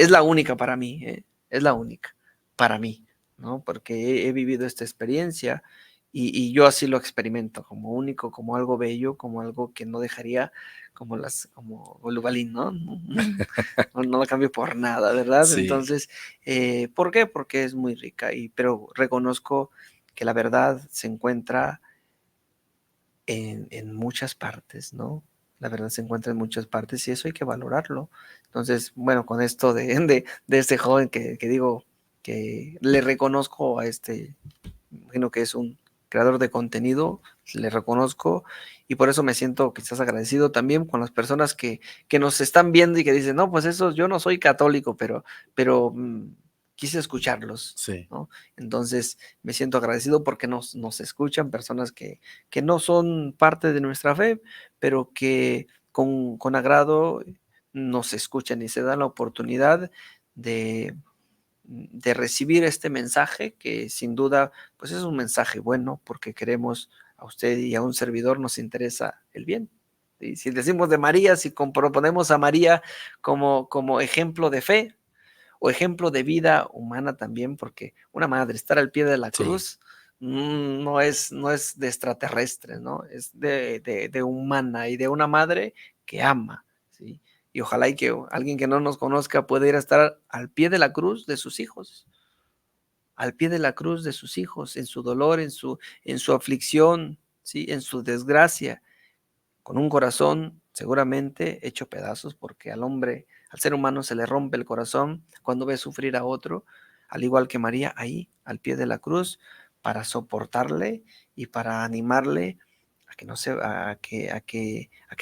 la única para mí, es la única para mí, ¿no? Porque he vivido esta experiencia y yo así lo experimento, como único, como algo bello, como algo que no dejaría, como Ulubalín, ¿no? No la cambio por nada, ¿verdad? Sí. Entonces, ¿por qué? Porque es muy rica, pero reconozco que la verdad se encuentra en muchas partes, ¿no? La verdad se encuentra en muchas partes y eso hay que valorarlo. Entonces, bueno, con esto de este joven que digo que le reconozco a imagino que es un creador de contenido, le reconozco y por eso me siento quizás agradecido también con las personas que nos están viendo y que dicen, no, pues eso, yo no soy católico, pero quise escucharlos, Sí. ¿no? Entonces me siento agradecido porque nos escuchan personas que no son parte de nuestra fe, pero que con agrado nos escuchan y se dan la oportunidad de recibir este mensaje que sin duda pues es un mensaje bueno porque queremos a usted y a un servidor nos interesa el bien. Y si decimos de María, si proponemos a María como ejemplo de fe, o ejemplo de vida humana también, porque una madre estar al pie de la cruz no es de extraterrestre, ¿no? Es de humana y de una madre que ama, ¿sí? Y ojalá y que alguien que no nos conozca pueda ir a estar al pie de la cruz de sus hijos, al pie de la cruz de sus hijos, en su dolor, en su aflicción, ¿sí? En su desgracia, con un corazón seguramente hecho pedazos, porque al ser humano se le rompe el corazón cuando ve sufrir a otro, al igual que María ahí, al pie de la cruz, para soportarle y para animarle a que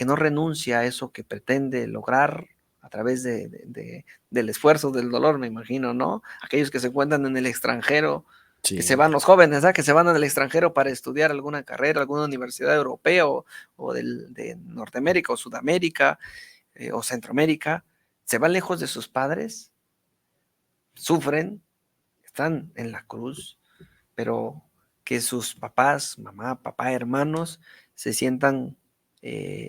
no renuncie a eso que pretende lograr a través del esfuerzo, del dolor, me imagino, ¿no? Aquellos que se encuentran en el extranjero, Sí. que se van los jóvenes, ¿verdad? Que se van al extranjero para estudiar alguna carrera, alguna universidad europea o de Norteamérica o Sudamérica o Centroamérica, se van lejos de sus padres, sufren, están en la cruz, pero que sus papás, mamá, papá, hermanos, se sientan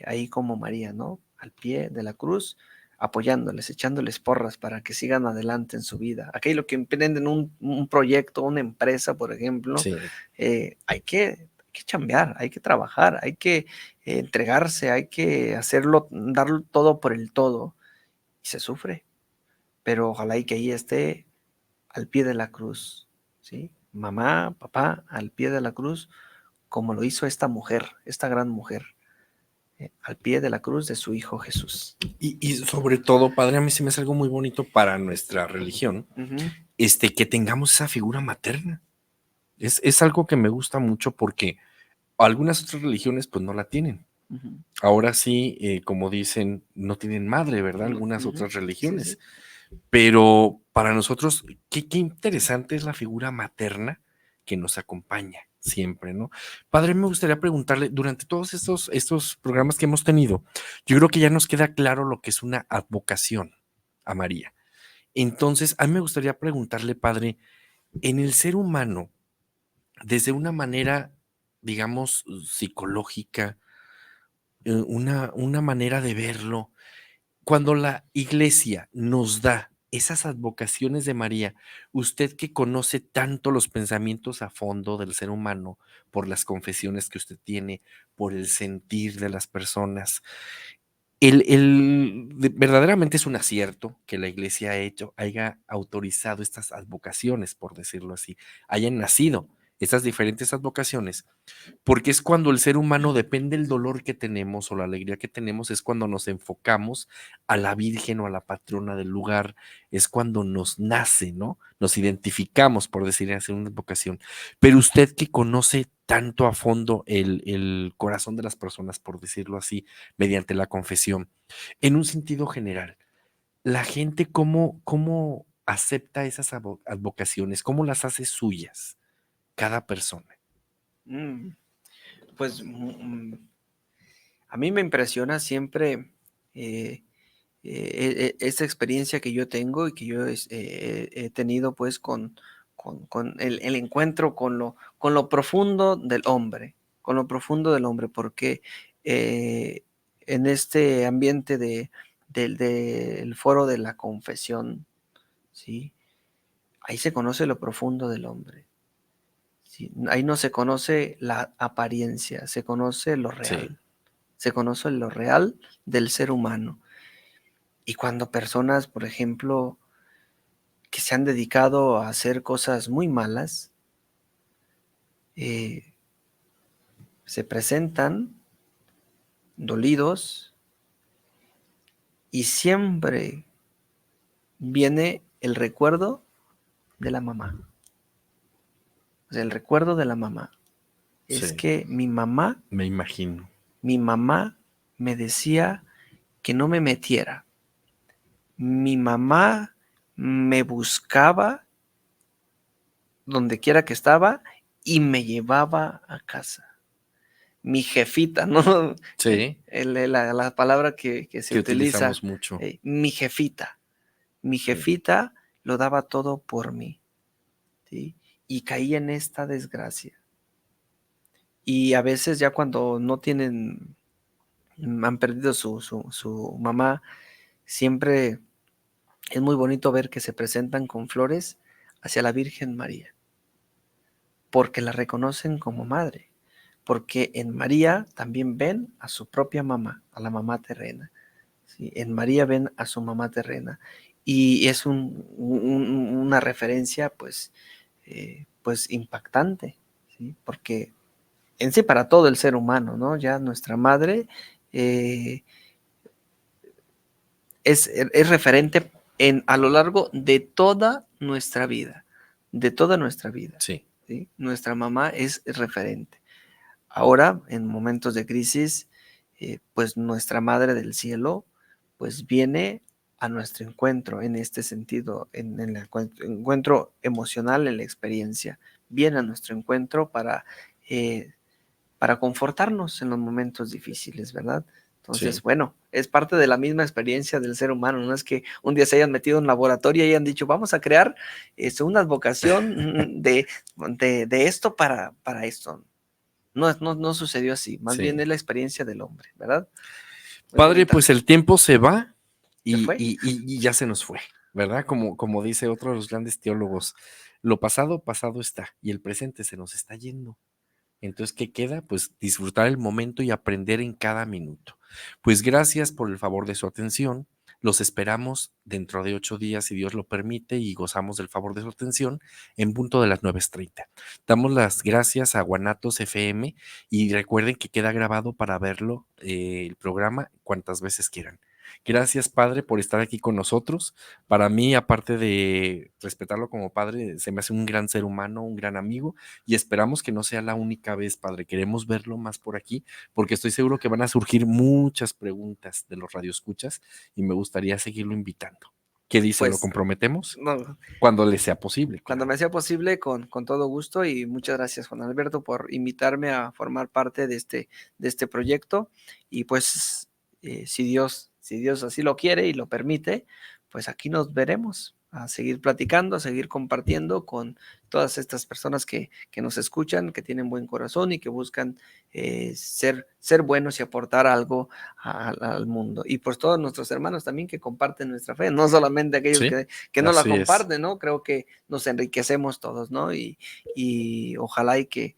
ahí como María, ¿no? Al pie de la cruz, apoyándoles, echándoles porras para que sigan adelante en su vida. Aquello que emprenden un proyecto, una empresa, por ejemplo, Sí. hay que chambear, hay que trabajar, hay que entregarse, hay que hacerlo, darlo todo por el todo. Y se sufre, pero ojalá y que ahí esté al pie de la cruz, ¿sí? Mamá, papá, al pie de la cruz, como lo hizo esta mujer, esta gran mujer, al pie de la cruz de su hijo Jesús. Y sobre todo, padre, a mí se me hace algo muy bonito para nuestra religión, que tengamos esa figura materna. Es algo que me gusta mucho porque algunas otras religiones pues no la tienen. Ahora sí, como dicen, no tienen madre, ¿verdad? Algunas otras religiones. Sí, sí. Pero para nosotros, qué interesante es la figura materna que nos acompaña siempre, ¿no? Padre, me gustaría preguntarle, durante todos estos programas que hemos tenido, yo creo que ya nos queda claro lo que es una advocación a María. Entonces, a mí me gustaría preguntarle, padre, en el ser humano, desde una manera digamos, psicológica, una manera de verlo. Cuando la iglesia nos da esas advocaciones de María, usted que conoce tanto los pensamientos a fondo del ser humano, por las confesiones que usted tiene, por el sentir de las personas, verdaderamente es un acierto que la iglesia haya autorizado estas advocaciones, por decirlo así, hayan nacido estas diferentes advocaciones, porque es cuando el ser humano, depende del dolor que tenemos o la alegría que tenemos, es cuando nos enfocamos a la Virgen o a la patrona del lugar, es cuando nos nace, ¿no? Nos identificamos, por decir así, una vocación. Pero usted que conoce tanto a fondo el corazón de las personas, por decirlo así, mediante la confesión, en un sentido general, la gente cómo acepta esas advocaciones, cómo las hace suyas, cada persona. Mm, Pues a mí me impresiona siempre esta experiencia que yo tengo y que yo he tenido pues con el encuentro con lo profundo del hombre, con lo profundo del hombre, porque en este ambiente del foro de la confesión, ¿sí? Ahí se conoce lo profundo del hombre. ¿Sí? Ahí no se conoce la apariencia, se conoce lo real. Sí. Se conoce lo real del ser humano. Y cuando personas, por ejemplo, que se han dedicado a hacer cosas muy malas, se presentan dolidos y siempre viene el recuerdo de la mamá. O sea, el recuerdo de la mamá. Es Sí. que mi mamá Me imagino. me decía que no me metiera. Mi mamá me buscaba donde quiera que estaba y me llevaba a casa. Mi jefita, ¿no? Sí. La palabra que se Que utiliza, utilizamos mucho. mi jefita. Mi Sí. jefita lo daba todo por mí, ¿sí? Y caí en esta desgracia. Y a veces ya cuando no tienen, han perdido su mamá, siempre es muy bonito ver que se presentan con flores hacia la Virgen María, porque la reconocen como madre, porque en María también ven a su propia mamá, a la mamá terrena. ¿Sí? En María ven a su mamá terrena. Y es una referencia, pues impactante, ¿sí? Porque en sí para todo el ser humano, ¿no? Ya nuestra madre eh, es referente a lo largo de toda nuestra vida, de toda nuestra vida. Sí. ¿Sí? Nuestra mamá es referente. Ahora, en momentos de crisis, pues nuestra Madre del Cielo, pues viene a nuestro encuentro en este sentido, en el encuentro emocional, en la experiencia. Viene a nuestro encuentro para confortarnos en los momentos difíciles, ¿verdad? Entonces, Sí. bueno, es parte de la misma experiencia del ser humano, no es que un día se hayan metido en un laboratorio y hayan dicho, vamos a crear una advocación de esto para esto. No sucedió así, más bien Sí. es la experiencia del hombre, ¿verdad? Muy Padre, bonita. pues el tiempo se va ¿Se y, fue? y ya se nos fue, ¿verdad? Como dice otro de los grandes teólogos, lo pasado, pasado está y el presente se nos está yendo. Entonces, ¿qué queda? Pues disfrutar el momento y aprender en cada minuto. Pues gracias por el favor de su atención. Los esperamos dentro de 8 días, si Dios lo permite, y gozamos del favor de su atención en punto de las 9:30. Damos las gracias a Guanatos FM y recuerden que queda grabado para verlo, el programa, cuantas veces quieran. Gracias, Padre, por estar aquí con nosotros. Para mí, aparte de respetarlo como padre, se me hace un gran ser humano, un gran amigo, y esperamos que no sea la única vez, Padre. Queremos verlo más por aquí, porque estoy seguro que van a surgir muchas preguntas de los radioescuchas y me gustaría seguirlo invitando. ¿Qué dice? ¿Lo Pues, comprometemos? no, Cuando le sea posible, cuando claro. me sea posible, con todo gusto, y muchas gracias, Juan Alberto, por invitarme a formar parte de este proyecto. Y pues, si Dios así lo quiere y lo permite, pues aquí nos veremos a seguir platicando, a seguir compartiendo con todas estas personas que nos escuchan, que tienen buen corazón y que buscan ser buenos y aportar algo al mundo. Y pues todos nuestros hermanos también que comparten nuestra fe, no solamente aquellos Sí, que no la así es. comparten, ¿no? Creo que nos enriquecemos todos, ¿no? Y ojalá y que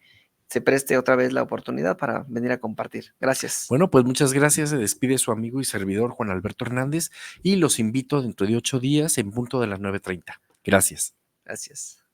se preste otra vez la oportunidad para venir a compartir. Gracias. Bueno, pues muchas gracias. Se despide su amigo y servidor Juan Alberto Hernández y los invito dentro de 8 días en punto de las 9:30. Gracias. Gracias.